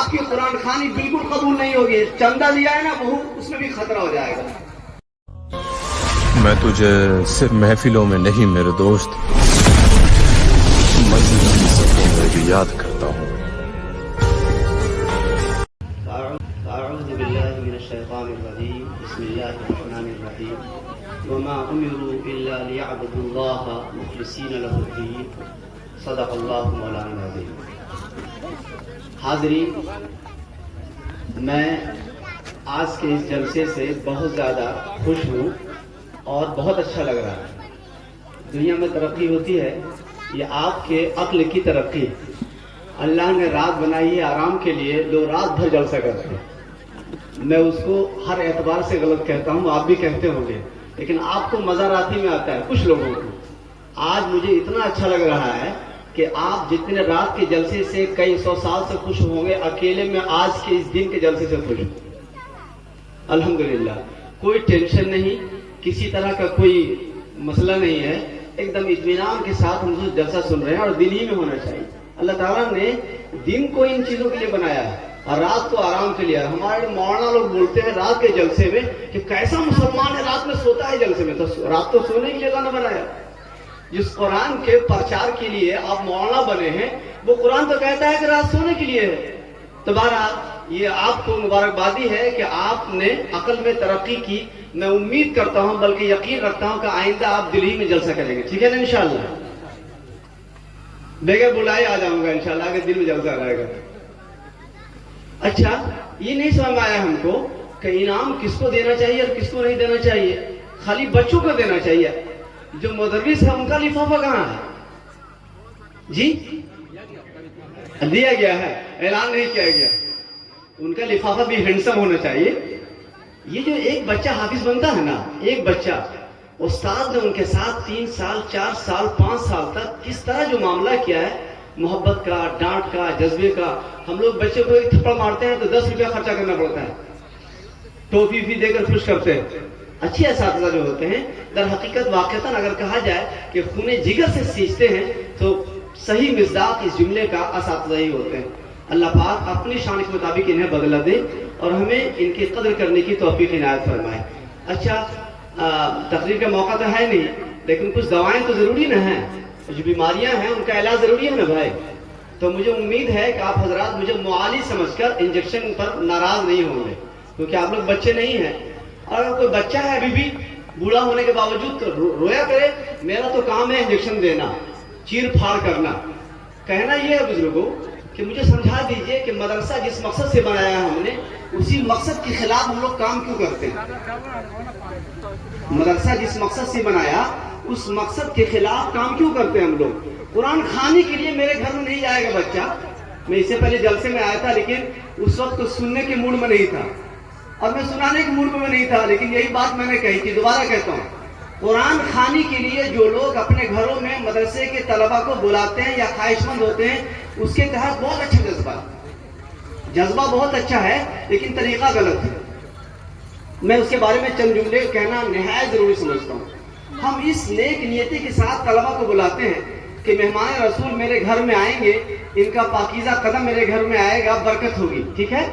آپ کی قرآن خوانی بالکل قبول نہیں ہوگی. چندہ دیا ہے نا وہ اس میں بھی خطرہ ہو جائے گا. میں تجھے صرف محفلوں میں نہیں میرے دوست، مسجدوں کی صفوں میں بھی یاد کرتا ہوں. اعوذ باللہ من الشیطان الرجیم. بسم اللہ الرحمن الرحیم. وما امروا الا ليعبدوا الله مخلصین له الدین. صدق اللہ مولانا العظیم. حاضرین، میں آج کے اس جلسے سے بہت زیادہ خوش ہوں اور بہت اچھا لگ رہا ہے. دنیا میں ترقی ہوتی ہے، یہ آپ کے عقل کی ترقی. اللہ نے رات بنائی ہے آرام کے لیے، لوگ رات بھر جلسہ کرتے ہیں. میں اس کو ہر اعتبار سے غلط کہتا ہوں، آپ بھی کہتے ہوں گے، لیکن آپ کو مزہ راتی میں آتا ہے کچھ لوگوں کو. آج مجھے اتنا اچھا لگ رہا ہے کہ آپ جتنے رات کے جلسے سے کئی 100 سال سے خوش ہوں گے، اکیلے میں آج کے اس دن کے جلسے سے خوش ہوں. الحمدللہ، کوئی ٹینشن نہیں، کسی طرح کا کوئی مسئلہ نہیں ہے. ایک دم اطمینان کے ساتھ ہم جلسہ سن رہے ہیں، اور دن ہی میں ہونا چاہیے. اللہ تعالیٰ نے دن کو ان چیزوں کے لیے بنایا ہے اور رات کو آرام کے لیے. ہمارے مولانا لوگ بولتے ہیں رات کے جلسے میں کہ کیسا مسلمان ہے رات میں سوتا ہے جلسے میں. تو رات تو سونے کی جگہ نہ بنایا. جس قرآن کے پرچار کے لیے آپ مولانا بنے ہیں، وہ قرآن تو کہتا ہے کہ رات سونے کے لیے ہے. تو بہرحال یہ آپ کو مبارکبادی ہے کہ آپ نے عقل میں ترقی کی. میں امید کرتا ہوں، بلکہ یقین رکھتا ہوں کہ آئندہ آپ دلی میں جلسہ کریں گے. ٹھیک ہے نا؟ انشاءاللہ بغیر بلائے آ جاؤں گا انشاءاللہ اگر دل میں جلسہ رہے گا. اچھا، یہ نہیں سمجھ میں آیا ہم کو کہ انعام کس کو دینا چاہیے اور کس کو نہیں دینا چاہیے. خالی بچوں کو دینا چاہیے. جو مدرس ہے ان کا لفافہ کہاں ہے؟ جی دیا گیا ہے، اعلان نہیں کیا گیا. ان کا لفافہ بھی ہینڈسم ہونا چاہیے. یہ جو ایک بچہ حافظ بنتا ہے نا، ایک بچہ، استاد نے ان کے ساتھ 3 سال 4 سال 5 سال تک کس طرح جو معاملہ کیا ہے، محبت کا، ڈانٹ کا، جذبے کا. ہم لوگ بچے کو ایک تھپڑ مارتے ہیں تو 10 روپیہ خرچہ کرنا پڑتا ہے، ٹوفی بھی دے کر خوش کرتے ہیں. اچھے اساتذہ جو ہوتے ہیں در حقیقت واقعتاً اگر کہا جائے کہ خون جگر سے سینچتے ہیں تو صحیح مصداق اس جملے کا اساتذہ ہی ہوتے ہیں. اللہ پاک اپنی شان کے مطابق انہیں بدلہ دے اور ہمیں ان کی قدر کرنے کی توفیق عنایت فرمائے. اچھا، تقریر کا موقع تو ہے نہیں، لیکن کچھ دوائیں تو ضروری نہ ہیں. جو بیماریاں ہیں ان کا علاج ضروری ہے نا بھائی. تو مجھے امید ہے کہ آپ حضرات مجھے معالج سمجھ کر انجیکشن پر ناراض نہیں ہوں گے، کیونکہ آپ لوگ بچے نہیں ہیں. اور اگر کوئی بچہ ہے ابھی بھی بوڑھا ہونے کے باوجود تو رویا کرے. میرا تو کام ہے انجیکشن دینا، چیر پھاڑ کرنا. کہنا یہ ہے بزرگوں کہ مجھے سمجھا دیجئے کہ مدرسہ جس مقصد سے بنایا ہے ہم نے، اسی مقصد کے خلاف ہم لوگ کام کیوں کرتے ہیں؟ مدرسہ جس مقصد سے بنایا اس مقصد کے خلاف کام کیوں کرتے ہیں ہم لوگ؟ قرآن خوانی کے لیے میرے گھر میں نہیں جائے گا بچہ. میں اس سے پہلے جلسے میں آیا تھا، لیکن اس وقت تو سننے کے موڈ میں نہیں تھا اور میں سنانے کے موڈ میں نہیں تھا. لیکن یہی بات میں نے کہی تھی، دوبارہ کہتا ہوں، قرآن خوانی کے لیے جو لوگ اپنے گھروں میں مدرسے کے طلبہ کو بلاتے ہیں یا خواہش مند ہوتے ہیں، اس کے تحت بہت اچھا جذبہ بہت اچھا ہے، لیکن طریقہ غلط ہے. میں اس کے بارے میں چند جملے کہنا نہایت ضروری سمجھتا ہوں. ہم اس نیک نیتی کے ساتھ طلبہ کو بلاتے ہیں کہ مہمان رسول میرے گھر میں آئیں گے، ان کا پاکیزہ قدم میرے گھر میں آئے گا، برکت ہوگی. ٹھیک ہے،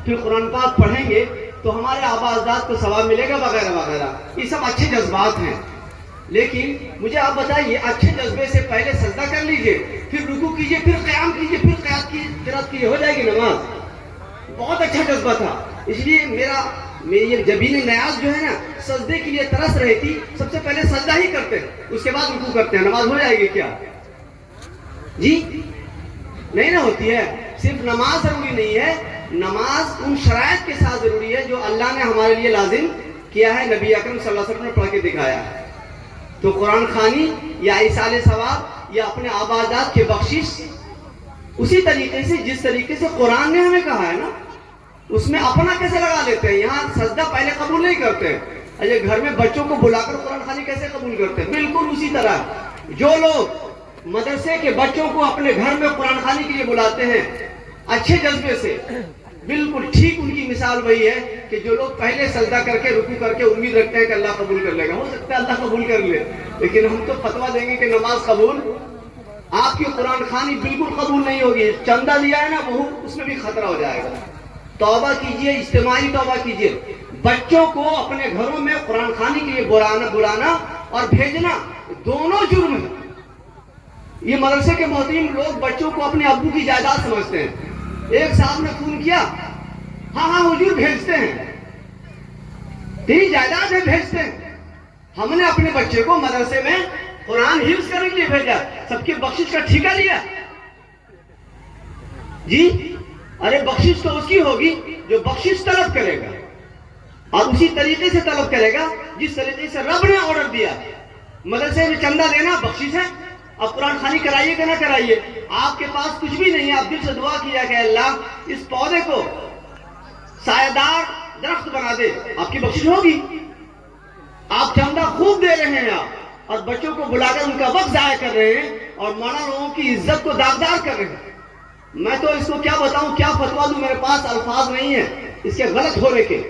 پھر قرآن پاک پڑھیں گے تو ہمارے آبا اجداد کو ثواب ملے گا وغیرہ وغیرہ. یہ سب اچھے جذبات ہیں، لیکن مجھے آپ بتائیے، اچھے جذبے سے پہلے سجدہ کر لیجئے، پھر رکوع کیجئے، پھر قیام کیجئے، پھر قرات کیجئے، ہو جائے گی نماز. بہت اچھا جذبہ تھا. اس لیے میری جبین نیاز جو ہے نا، سجدے کے لیے ترس رہی تھی. سب سے پہلے سجدہ ہی کرتے ہیں، اس کے بعد رکوع کرتے ہیں. نماز ہو جائے گی کیا؟ جی نہیں نہ ہوتی ہے. صرف نماز ضروری نہیں ہے، نماز ان شرائط کے ساتھ ضروری ہے جو اللہ نے ہمارے لیے لازم کیا ہے، نبی اکرم صلی اللہ علیہ وسلم نے پڑھ کے دکھایا ہے. تو قرآن خوانی یا ایصال ثواب یا اپنے آبا اجداد کی بخشش اسی طریقے سے جس طریقے سے قرآن نے ہمیں کہا ہے نا، اس میں اپنا کیسے لگا لیتے ہیں؟ یہاں سجدہ پہلے قبول نہیں کرتے ہیں. اچھا، گھر میں بچوں کو بلا کر قرآن خوانی کیسے قبول کرتے ہیں؟ بالکل اسی طرح جو لوگ مدرسے کے بچوں کو اپنے گھر میں قرآن خوانی کے لیے بلاتے ہیں اچھے جذبے سے، بالکل ٹھیک ان کی مثال وہی ہے کہ جو لوگ پہلے سجدہ کر کے رکوع کر کے امید رکھتے ہیں کہ اللہ قبول کر لے گا. ہو سکتا ہے اللہ قبول کر لے، لیکن ہم تو فتویٰ دیں گے کہ نماز قبول آپ کی قرآن خوانی بالکل قبول نہیں ہوگی. چندہ دیا ہے نا وہ اس میں بھی خطرہ ہو جائے گا. توبہ کیجئے, اجتماعی توبہ کیجئے. بچوں کو اپنے گھروں میں قرآن خوانی کے لیے بلانا اور بھیجنا دونوں جرم ہے. یہ مدرسے کے محترم لوگ بچوں کو اپنے ابو کی جائیداد سمجھتے ہیں. ایک صاحب نے فون کیا, ہاں حضور بھیجتے ہیں, تیری جائیداد ہے, بھیجتے ہیں. ہم نے اپنے بچے کو مدرسے میں قرآن حفظ کرنے کے لیے بھیجا, سب کی بخشش کا ٹھیکہ لیا جی. ارے بخشش تو اس کی ہوگی جو بخشش طلب کرے گا, اور اسی طریقے سے طلب کرے گا جس طریقے سے رب نے آرڈر دیا. مدرسے میں چندہ دینا بخشش ہے. اب قرآن خوانی کرائیے کہ نہ کرائیے, آپ کے پاس کچھ بھی نہیں ہے, آپ دل سے دعا کیا کہ اللہ اس پودے کو سایہ دار درخت بنا دے, آپ کی بخشش ہوگی. آپ چندہ خوب دے رہے ہیں آپ, اور بچوں کو بلا کر ان کا وقت ضائع کر رہے ہیں, اور مولانا لوگوں کی عزت کو داغدار کر رہے ہیں. میں تو اس کو کیا بتاؤں, کیا فتوا دوں, میرے پاس الفاظ نہیں ہے اس کے غلط ہونے کے.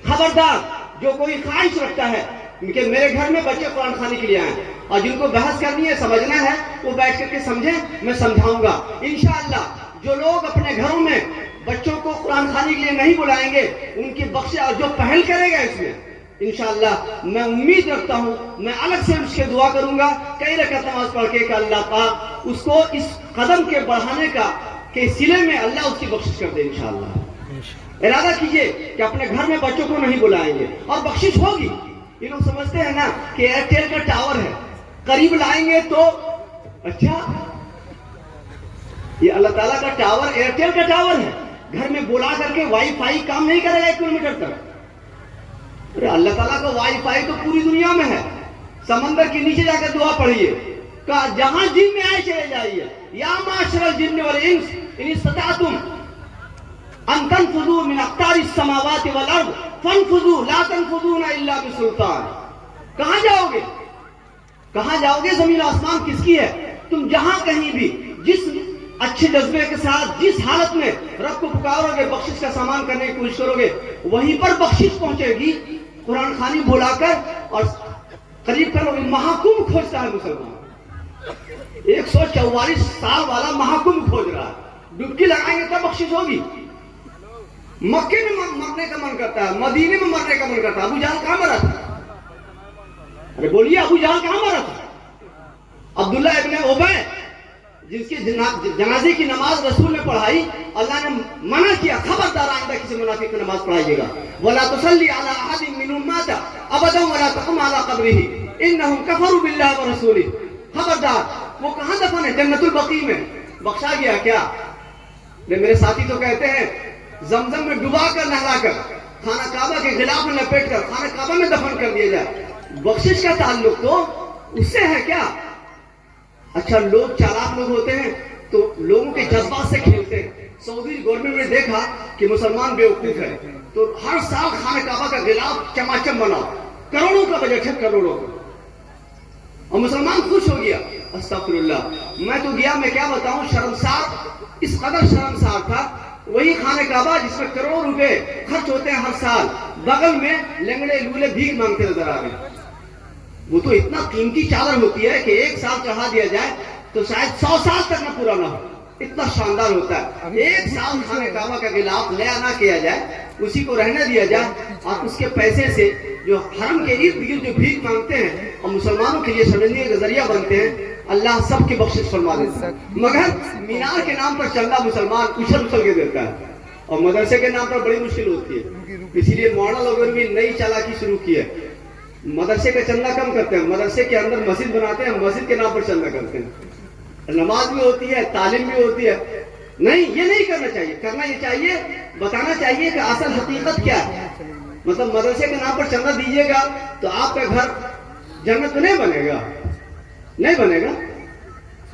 خبردار جو کوئی خواہش رکھتا ہے کہ میرے گھر میں بچے قرآن خوانی کے لیے آئیں, اور جن کو بحث کرنی ہے, سمجھنا ہے, وہ بیٹھ کر کے سمجھیں, میں سمجھاؤں گا انشاءاللہ. جو لوگ اپنے گھروں میں بچوں کو قرآن خوانی کے لیے نہیں بلائیں گے, ان کی بخشش, اور جو پہل کرے گا اس میں انشاءاللہ, میں امید رکھتا ہوں, میں الگ سے اس کے دعا کروں گا کئی رکعت نماز پڑھ کے کہ اللہ پاک اس کو اس قدم کے بڑھانے کا کہ سلے میں اللہ اس کی بخشش کر دے انشاءاللہ. ارادہ کیجئے کہ اپنے گھر میں بچوں کو نہیں بلائیں گے, اور بخشش ہوگی. یہ لوگ سمجھتے ہیں نا کہ ایئرٹیل کا ٹاور ہے, قریب لائیں گے تو اچھا, یہ اللہ تعالیٰ کا ٹاور ایئرٹیل کا ٹاور ہے, گھر میں بلا کر کے وائی فائی کام نہیں کرے گا 1 کلومیٹر تک. ارے اللہ تعالیٰ کا وائی فائی تو پوری دنیا میں ہے. سمندر کے نیچے جا کر دعا پڑھیے, جہاں جن میں آئے چلے جائیے, یا معاشر الجن والانس ان استطعتم ان تنفذوا من اقطار السماوات والارض فانفذوا لا تنفذون الا بسلطان. کہاں جاؤ گے, کہاں جاؤ گے؟ زمین آسمان کس کی ہے؟ تم جہاں کہیں بھی جس اچھے جذبے کے ساتھ جس حالت میں رب کو پکارو گے, بخشش کا سامان کرنے کی کوشش کرو گے, وہیں پر بخشش پہنچے گی. قرآن خوانی بلا کر اور قریب کرو گے. محاکم کھوجتا ہے مسلمان, 144 سال والا محاکم کھوج رہا ہے. ڈبکی لگائیں گے تب بخشش ہوگی. مکے میں مرنے کا من کرتا ہے, مدینے میں مرنے کا من کرتا ہے. ابو جہل کہاں مرا تھا؟ ارے بولیے, ابو جہل کہاں مرا تھا؟ عبداللہ ابن ابی جس کی جنازے کی نماز رسول نے پڑھائی, اللہ نے منع کیا, خبردار آئندہ کسی منافق کی نماز پڑھائیے گا. وَلَا تُصَلِّ عَلَىٰ أَحَدٍ مِّنْهُمْ مَاتَ أَبَدًا وَلَا تَقُمْ عَلَىٰ قَبْرِهِ إِنَّهُمْ كَفَرُوا بِاللَّهِ وَرَسُولِهِ. خبردار, وہ کہاں دفن ہے؟ جنت البقیع میں. بخشا گیا کیا؟ میرے ساتھی تو کہتے ہیں زمزم میں ڈبا کر نہلا کر خانہ کعبہ کے غلاف میں لپیٹ کر خانہ کعبہ میں دفن کر دیا جائے. بخشش کا تعلق تو اس سے ہے کیا؟ اچھا, لوگ چالاک لوگ ہوتے ہیں تو لوگوں کے جذبات سے کھیلتے ہیں. سعودی گورنمنٹ نے دیکھا کہ مسلمان بیوقوف ہے تو ہر سال خانہ کعبہ کا غلاف چماچم بناؤ, کروڑوں کا بجٹ ہے, کروڑوں کا, اور مسلمان خوش ہو گیا. استغفراللہ, میں تو گیا, میں کیا بتاؤں, شرمسار, اس قدر شرمسار تھا. وہی خانہ کعبہ جس میں کروڑ روپے خرچ ہوتے ہیں ہر سال, بغل میں لنگڑے لولے بھیک مانگتے نظر آ رہے ہیں. وہ تو اتنا قیمتی چادر ہوتی ہے کہ 1 سال چڑھا دیا جائے تو شاید 100 سال تک نہ پورا نہ ہو, اتنا شاندار ہوتا ہے. 1 سال خانہ کعبہ کا غلاف نیا نہ کیا جائے, اسی کو رہنے دیا جائے, اور اس کے پیسے سے جو حرم کے ارد گرد جو بھیک مانگتے ہیں اور مسلمانوں کے لیے سمجھنے کا ذریعہ بنتے ہیں, اللہ سب کی بخشش فرما دیتا ہے. مگر مینار کے نام پر چندہ مسلمان اچھل اچھل کے دیتا ہے, اور مدرسے کے نام پر بڑی مشکل ہوتی ہے. اسی لیے مولانا لوگوں نے بھی نئی چالاکی شروع کی ہے. مدرسے کا چندہ کم کرتے ہیں, مدرسے کے اندر مسجد بناتے ہیں, مسجد کے نام پر چندہ کرتے ہیں. نماز بھی ہوتی ہے, تعلیم بھی ہوتی ہے. نہیں, یہ نہیں کرنا چاہیے. کرنا یہ چاہیے, بتانا چاہیے کہ اصل حقیقت کیا ہے. مطلب مدرسے کے نام پر چندہ دیجیے گا تو آپ کا گھر جنت میں نہیں بنے گا, نہیں بنے گا,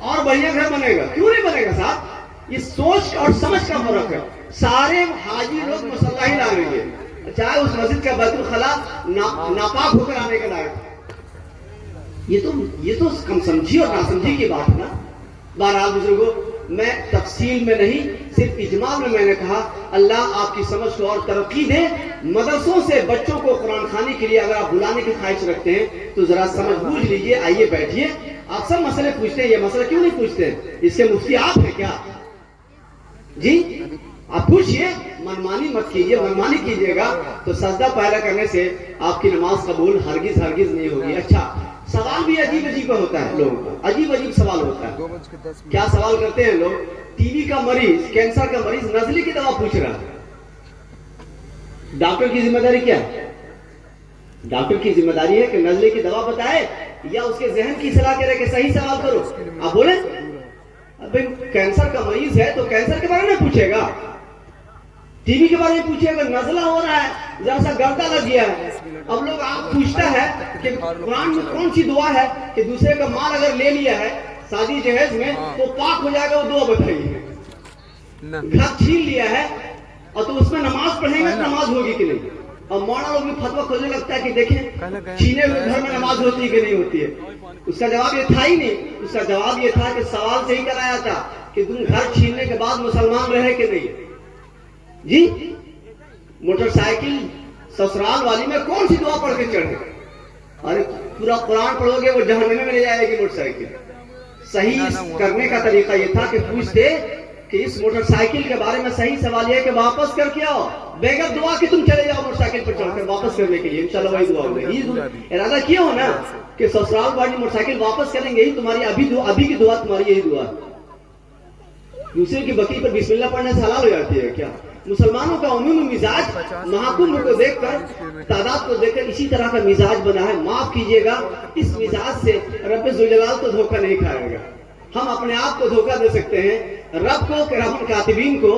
اور بڑھیا گھر بنے گا. کیوں نہیں بنے گا صاحب؟ یہ سوچ اور سمجھ کا فرق ہے. سارے حاجی لوگ مسلح ہی لائیں گے, چاہے اس مسجد کا بیت الخلا ناپاک ہو کر آنے کے لائق. یہ تو کم سمجھی اور ناسمجھی کی بات ہے نا. بہرحال بزرگوں, میں تفصیل میں نہیں, صرف اجمال میں نے کہا اللہ آپ کی سمجھ کو اور ترقی دے. مدرسوں سے بچوں کو قرآن خوانی کے لیے اگر آپ بلانے کی خواہش رکھتے ہیں تو ذرا سمجھ بوجھ لیجئے, آئیے بیٹھیے, آپ سب مسئلے پوچھتے ہیں, یہ مسئلہ کیوں نہیں پوچھتے؟ اس کے مفتی آپ ہیں کیا؟ جی آپ پوچھئے, منمانی مت کیجئے. منمانی کیجئے گا تو سجدہ پہلا کرنے سے آپ کی نماز قبول ہرگز ہرگز نہیں ہوگی. اچھا, سوال بھی عجیب عجیب ہوتا ہے لوگوں کو, عجیب عجیب سوال ہوتا ہے. کیا سوال کرتے ہیں لوگ؟ ٹی بی کا مریض, کینسر کا مریض نزلے کی دوا پوچھ رہا ہے. ڈاکٹر کی ذمہ داری کیا ہے؟ ڈاکٹر کی ذمہ داری ہے کہ نزلے کی دوا بتائے یا اس کے ذہن کی صلاح کرے کہ صحیح سوال کرو. آپ بولیں ابھی کینسر کا مریض ہے تو کینسر کے بارے میں پوچھے گا, ٹی بی کے بارے میں پوچھے گا, نزلہ ہو رہا ہے, ذرا سا گردہ لگ گیا ہے. اب لوگ آپ پوچھتا ہے کہ قرآن میں کون سی دعا ہے کہ دوسرے کا مال اگر لے لیا ہے شادی جہیز میں تو پاک ہو جائے گا, وہ دعا بتائیے. گھر چھین لیا ہے اور تو اس میں نماز پڑھیں گے تو نماز ہوگی کہ نہیں؟ اور مولانا لوگ بھی فتویٰ کھولنے لگتا ہے کہ دیکھیں چھینے ہوئے گھر میں نماز ہوتی ہے کہ نہیں ہوتی ہے. اس کا جواب یہ تھا ہی نہیں. اس کا جواب یہ تھا کہ سوال صحیح کرایا تھا کہ تم گھر چھیننے کے بعد مسلمان رہے کہ نہیں. جی موٹر سائیکل سسرال والی میں کون سی دعا پڑھ کے چڑھے؟ ارے پورا قرآن پڑھو گے وہ جہنم میں لے جائے گی موٹر سائیکل. صحیح کرنے کا طریقہ یہ تھا کہ پوچھتے کہ اس موٹر سائیکل کے بارے میں صحیح سوال یہ کہ واپس کر کے آؤ, بغیر دعا کہ تم چلے جاؤ موٹر سائیکل پر چڑھ کر واپس کرنے کے لیے, انشاءاللہ وہی دعا ہوگی. ارادہ کیا ہو نا کہ سسرال والی موٹر سائیکل واپس کریں گے, تمہاری ابھی کی دعا تمہاری یہی دعا. دوسرے کی بکری پر بسم اللہ پڑھنے سے حلال ہو جاتی ہے کیا؟ مسلمانوں کا عمومی مزاج محکوم کو دیکھ کر, تعداد کو دیکھ کر اسی طرح کا مزاج بنا ہے. معاف کیجئے گا, اس مزاج سے رب ذوالجلال تو دھوکہ نہیں کھائے گا. ہم اپنے آپ کو دھوکہ دے سکتے ہیں, رب کو کرام کاتبین کو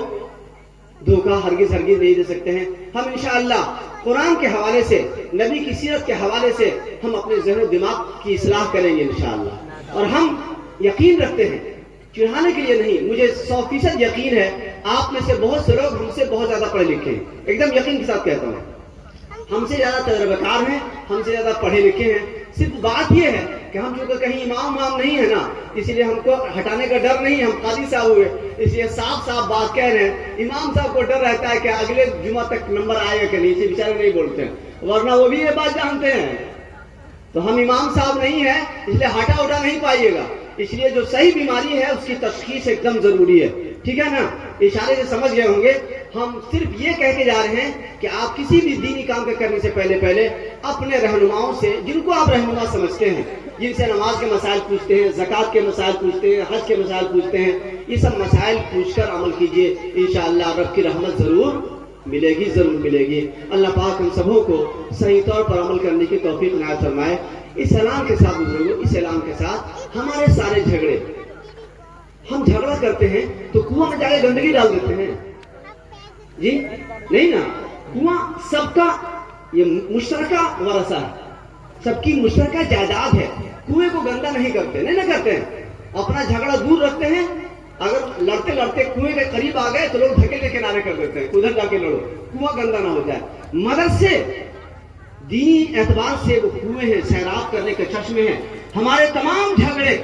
دھوکہ ہرگز ہرگز نہیں دے سکتے ہیں. ہم انشاءاللہ قرآن کے حوالے سے, نبی کی سیرت کے حوالے سے ہم اپنے ذہن و دماغ کی اصلاح کریں گے انشاءاللہ. اور ہم یقین رکھتے ہیں, چڑھانے کے لیے نہیں, مجھے 100% یقین ہے آپ میں سے بہت سے لوگ ہم سے بہت زیادہ پڑھے لکھے ہیں. ایک دم یقین کے ساتھ کہتا ہوں, ہم سے زیادہ تجربہ کار ہیں, ہم سے زیادہ پڑھے لکھے ہیں. صرف بات یہ ہے کہ ہم چونکہ کہیں امام نہیں ہے نا, اس لیے ہم کو ہٹانے کا ڈر نہیں. ہم قاضی صاحب ہوئے اس لیے صاف بات کہہ رہے ہیں. امام صاحب کو ڈر رہتا ہے کہ اگلے جمعہ تک نمبر آئے گا کہ نہیں, اسے بیچارے نہیں بولتے ہیں, ورنہ وہ بھی یہ بات جانتے ہیں. تو ہم امام صاحب نہیں ہیں, اس لیے ہٹا اٹھا نہیں پائیے گا. اس لیے جو صحیح بیماری ہے اس کی تشخیص ایک دم ضروری ہے. ٹھیک ہے نا, اشارے سے سمجھ گئے ہوں گے. ہم صرف یہ کہہ کے جا رہے ہیں کہ آپ کسی بھی دینی کام کے کرنے سے پہلے اپنے رہنماؤں سے, جن کو آپ رہنما سمجھتے ہیں, جن سے نماز کے مسائل پوچھتے ہیں, زکوٰۃ کے مسائل پوچھتے ہیں, حج کے مسائل پوچھتے ہیں, یہ سب مسائل پوچھ کر عمل کیجئے. انشاءاللہ رب کی رحمت ضرور ملے گی, ضرور ملے گی. اللہ پاک ہم سبوں کو صحیح طور پر عمل کرنے کی توفیق عنایت فرمائے. اس اعلان کے ساتھ بزرگوں, اس اعلان کے ساتھ ہمارے سارے جھگڑے, ہم جھگڑا کرتے ہیں تو کنواں میں جا کے گندگی ڈال دیتے ہیں. جی نہیں نا, کنواں سب کا یہ مشترکہ ورثہ ہے, سب کی مشترکہ جائیداد ہے. کنویں کو گندا نہیں کرتے, نہیں نہ کرتے ہیں, اپنا جھگڑا دور رکھتے ہیں. اگر لڑتے لڑتے کنویں کے قریب آ گئے تو لوگ دھکے کے کنارے کر دیتے ہیں, ادھر جا کے لڑو, کنواں گندا نہ ہو جائے. مدرسے دینی اعتبار سے وہ کنویں ہیں, سیراب کرنے کے چشمے ہیں. ہمارے تمام جھگڑے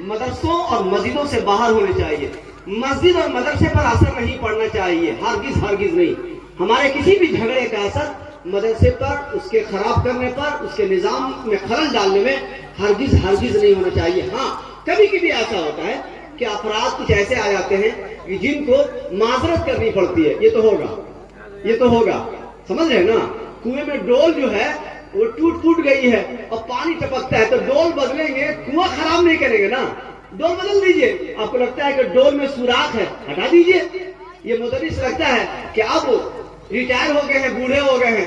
مدرسوں اور مسجدوں سے باہر ہونے چاہیے. مسجد اور مدرسے پر اثر نہیں پڑنا چاہیے, ہرگز ہرگز نہیں. ہمارے کسی بھی جھگڑے کا اثر مدرسے پر, اس کے خراب کرنے پر, اس کے نظام میں خلل ڈالنے میں ہرگز ہرگز نہیں ہونا چاہیے. ہاں کبھی کبھی ایسا ہوتا ہے کہ افراد کچھ ایسے آ جاتے ہیں جن کو معذرت کرنی پڑتی ہے. یہ تو ہوگا, سمجھ رہے نا. کنویں میں ڈول جو ہے وہ ٹوٹ گئی ہے اور پانی ٹپکتا ہے, تو ڈول بدلیں گے, کنواں خراب نہیں کریں گے نا, ڈول بدل دیجئے. آپ کو لگتا ہے کہ ڈول میں سوراخ ہے, ہٹا دیجئے. یہ مدرس لگتا ہے کہ آپ ریٹائر ہو گئے ہیں, بوڑھے ہو گئے ہیں,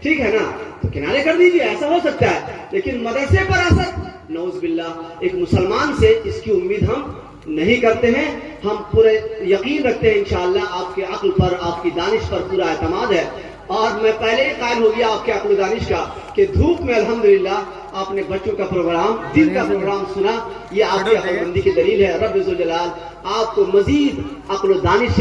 ٹھیک ہے نا, تو کنارے کر دیجئے, ایسا ہو سکتا ہے. لیکن مدرسے پر اثر, نعوذ باللہ, ایک مسلمان سے اس کی امید ہم نہیں کرتے ہیں. ہم پورے یقین رکھتے ہیں انشاءاللہ آپ کے عقل پر, آپ کی دانش پر پورا اعتماد ہے. اور میں پہلے ہی قائل ہو گیا آپ کے عقل و دانش کا کہ دھوپ میں الحمدللہ آپ نے بچوں کا پروگرام, دن کا پروگرام سنا. یہ آپ کی عقل مندی کی دلیل ہے. رب ذوالجلال آپ کو مزید عقل و دانش